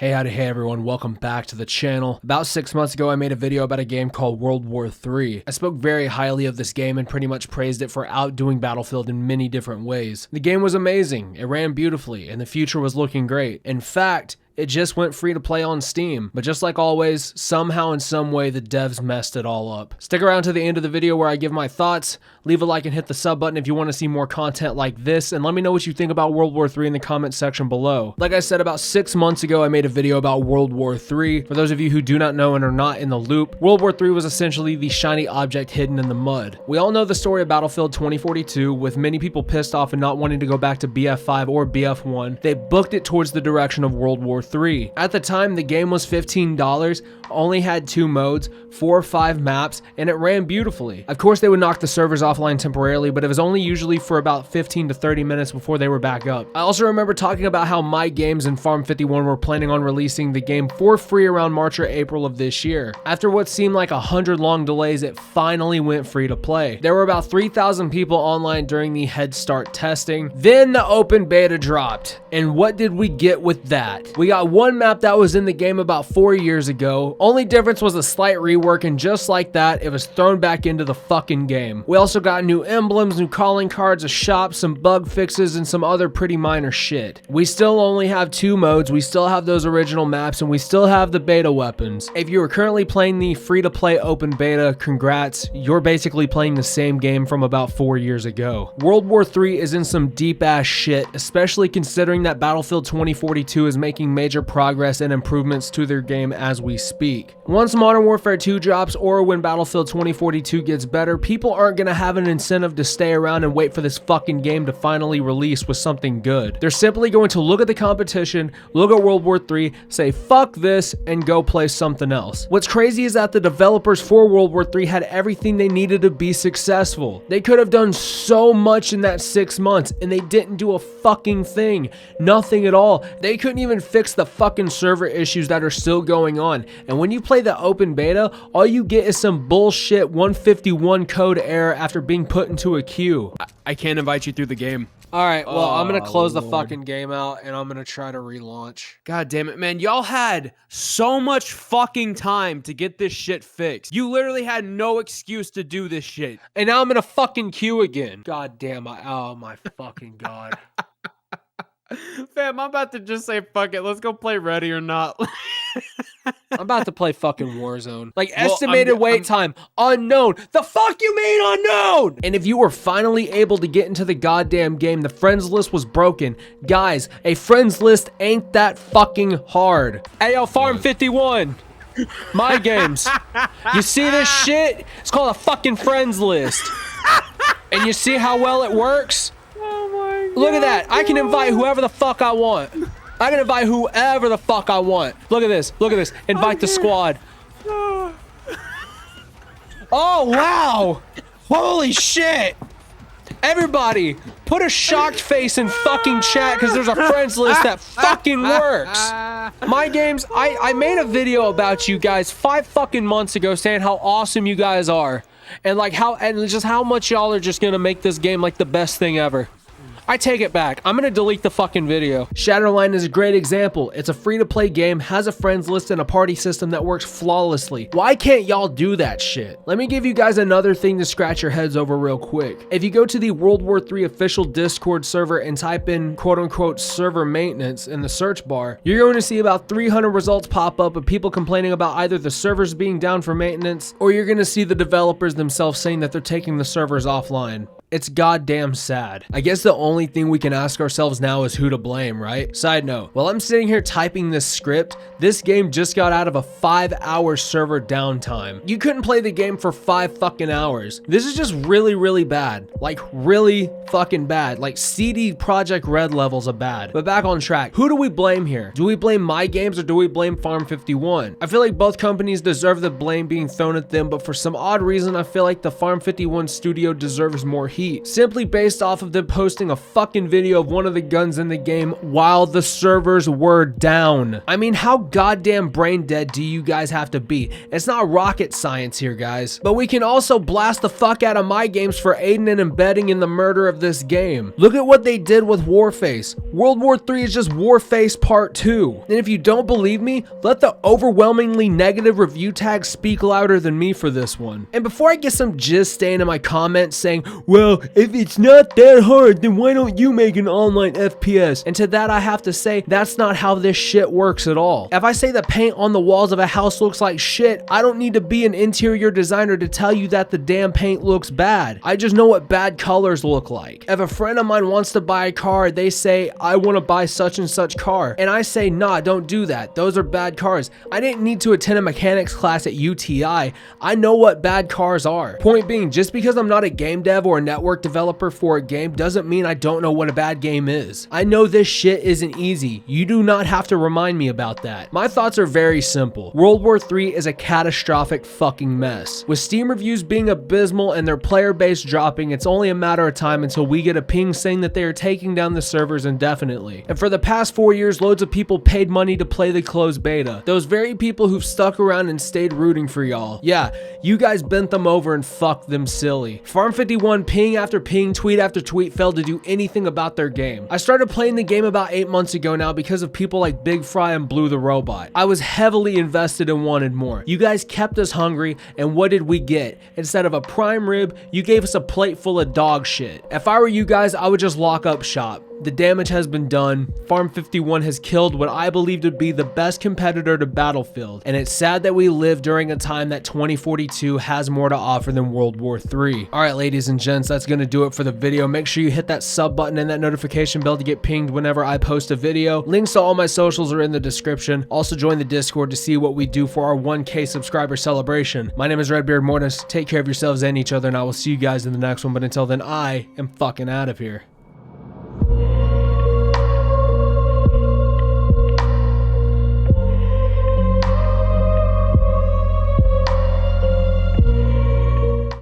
Hey everyone, welcome back to the channel. About 6 months ago I made a video about a game called World War III. I spoke very highly of this game and pretty much praised it for outdoing Battlefield in many different ways. The game was amazing, it ran beautifully, and the future was looking great. In fact, it just went free to play on Steam, but just like always, somehow in some way the devs messed it all up. Stick around to the end of the video where I give my thoughts, leave a like and hit the sub button if you want to see more content like this, and let me know what you think about World War III in the comment section below. Like I said, about 6 months ago I made a video about World War III. For those of you who do not know and are not in the loop, World War III was essentially the shiny object hidden in the mud. We all know the story of Battlefield 2042, with many people pissed off and not wanting to go back to BF5 or BF1. They booked it towards the direction of World War III. At the time, the game was $15, only had 2 modes, 4 or 5 maps, and it ran beautifully. Of course, they would knock the servers offline temporarily, but it was only usually for about 15 to 30 minutes before they were back up. I also remember talking about how MyGames and Farm51 were planning on releasing the game for free around March or April of this year. After what seemed like 100 long delays, it finally went free to play. There were about 3,000 people online during the Head Start testing. Then the open beta dropped. And what did we get with that? We got one map that was in the game about 4 years ago. Only difference was a slight rework, and just like that, it was thrown back into the fucking game. We also got new emblems, new calling cards, a shop, some bug fixes, and some other pretty minor shit. We still only have 2 modes, we still have those original maps, and we still have the beta weapons. If you are currently playing the free-to-play open beta, congrats, you're basically playing the same game from about 4 years ago. World War III is in some deep-ass shit, especially considering that Battlefield 2042 is making major progress and improvements to their game as we speak. Once Modern Warfare 2 drops, or when Battlefield 2042 gets better, people aren't gonna have an incentive to stay around and wait for this fucking game to finally release with something good. They're simply going to look at the competition, look at World War III, say fuck this, and go play something else. What's crazy is that the developers for World War III had everything they needed to be successful. They could have done so much in that 6 months, and they didn't do a fucking thing. Nothing at all. They couldn't even fix the fucking server issues that are still going on. And when you play the open beta, all you get is some bullshit 151 code error after being put into a queue. I can't invite you through the game. Alright, well, I'm gonna close the fucking game out and I'm gonna try to relaunch. God damn it, man. Y'all had so much fucking time to get this shit fixed. You literally had no excuse to do this shit. And now I'm in a fucking queue again. God damn, oh my fucking god. Fam, I'm about to just say fuck it. Let's go play Ready or Not. I'm about to play fucking Warzone. Like, estimated wait time, unknown. The fuck you mean unknown? And if you were finally able to get into the goddamn game, the friends list was broken. Guys, a friends list ain't that fucking hard. Hey, yo, Farm51. MyGames. You see this shit? It's called a fucking friends list. And you see how well it works? Look at that. I can invite whoever the fuck I want. I can invite whoever the fuck I want. Look at this. Look at this. Invite the squad. Oh, wow. Holy shit. Everybody, put a shocked face in fucking chat because there's a friends list that fucking works. MyGames, I made a video about you guys 5 fucking months ago saying how awesome you guys are. And like just how much y'all are just gonna make this game like the best thing ever. I take it back. I'm gonna delete the fucking video. Shatterline is a great example. It's a free-to-play game, has a friends list and a party system that works flawlessly. Why can't y'all do that shit? Let me give you guys another thing to scratch your heads over real quick. If you go to the World War III official Discord server and type in quote-unquote server maintenance in the search bar, you're going to see about 300 results pop up of people complaining about either the servers being down for maintenance, or you're gonna see the developers themselves saying that they're taking the servers offline. It's goddamn sad. I guess the only thing we can ask ourselves now is who to blame, right? Side note, while I'm sitting here typing this script, this game just got out of a 5-hour server downtime. You couldn't play the game for 5 fucking hours. This is just really, really bad. Like, really fucking bad. Like, CD Projekt Red levels of bad. But back on track, who do we blame here? Do we blame MyGames or do we blame Farm51? I feel like both companies deserve the blame being thrown at them, but for some odd reason, I feel like the Farm51 studio deserves more heat repeat, simply based off of them posting a fucking video of one of the guns in the game while the servers were down. I mean, how goddamn brain dead do you guys have to be? It's not rocket science here, guys. But we can also blast the fuck out of MyGames for aiding and abetting in the murder of this game. Look at what they did with Warface. World War III is just Warface Part 2. And if you don't believe me, let the overwhelmingly negative review tags speak louder than me for this one. And before I get some jizz staying in my comments saying, well, if it's not that hard, then why don't you make an online FPS? And to that I have to say, that's not how this shit works at all. If I say the paint on the walls of a house looks like shit, I don't need to be an interior designer to tell you that the damn paint looks bad. I just know what bad colors look like. If a friend of mine wants to buy a car, they say, I want to buy such and such car. And I say, nah, don't do that. Those are bad cars. I didn't need to attend a mechanics class at UTI. I know what bad cars are. Point being, just because I'm not a game dev or a network developer for a game doesn't mean I don't know what a bad game is. I know this shit isn't easy. You do not have to remind me about that. My thoughts are very simple. World War III is a catastrophic fucking mess. With Steam reviews being abysmal and their player base dropping, it's only a matter of time until we get a ping saying that they are taking down the servers indefinitely. And for the past 4 years, loads of people paid money to play the closed beta. Those very people who've stuck around and stayed rooting for y'all. Yeah, you guys bent them over and fucked them silly. Farm51 ping after ping, tweet after tweet failed to do anything about their game. I started playing the game about 8 months ago now because of people like Big Fry and Blue the Robot. I was heavily invested and wanted more. You guys kept us hungry, and what did we get? Instead of a prime rib, you gave us a plate full of dog shit. If I were you guys, I would just lock up shop. The damage has been done. Farm51 has killed what I believe to be the best competitor to Battlefield, and it's sad that we live during a time that 2042 has more to offer than World War III. Alright, ladies and gents, that's gonna do it for the video. Make sure you hit that sub button and that notification bell to get pinged whenever I post a video. Links to all my socials are in the description. Also join the Discord to see what we do for our 1K subscriber celebration. My name is Redbeard Mortis. Take care of yourselves and each other, and I will see you guys in the next one, but until then, I am fucking out of here.